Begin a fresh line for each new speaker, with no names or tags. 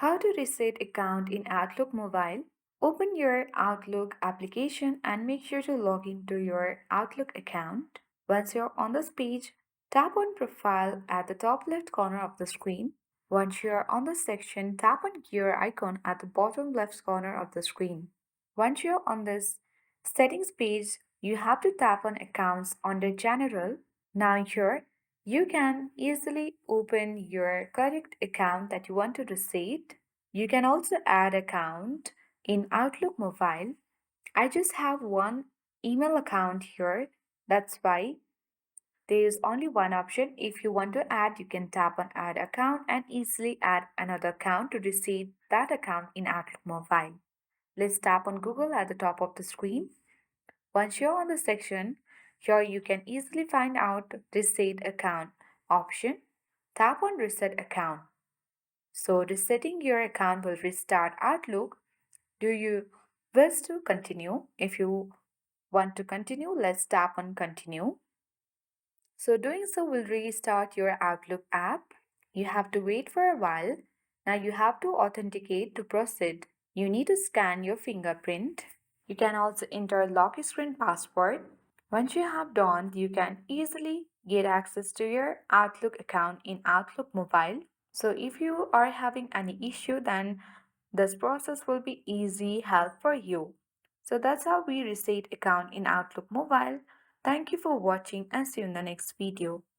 How to reset account in Outlook Mobile? Open your Outlook application and make sure to log into your Outlook account. Once you're on this page, tap on Profile at the top left corner of the screen. Once you're on this section, tap on Gear icon at the bottom left corner of the screen. Once you're on this Settings page, you have to tap on Accounts under General. Now here, you can easily open your correct account that you want to reset. You can also add account in Outlook Mobile. I just have one email account here. That's why there is only one option. If you want to add, you can tap on add account and easily add another account to reset that account in Outlook Mobile. Let's tap on Google at the top of the screen. Once you're on the section, here you can easily find out reset account option. Tap on reset account. So resetting your account will restart Outlook. Do you wish to continue? If you want to continue, let's tap on continue. So doing so will restart your Outlook app. You have to wait for a while. Now you have to authenticate to proceed. You need to scan your fingerprint. You can also enter lock screen password. Once you have done, you can easily get access to your Outlook account in Outlook Mobile. So if you are having any issue, then this process will be easy help for you. So that's how we reset account in Outlook Mobile. Thank you for watching and see you in the next video.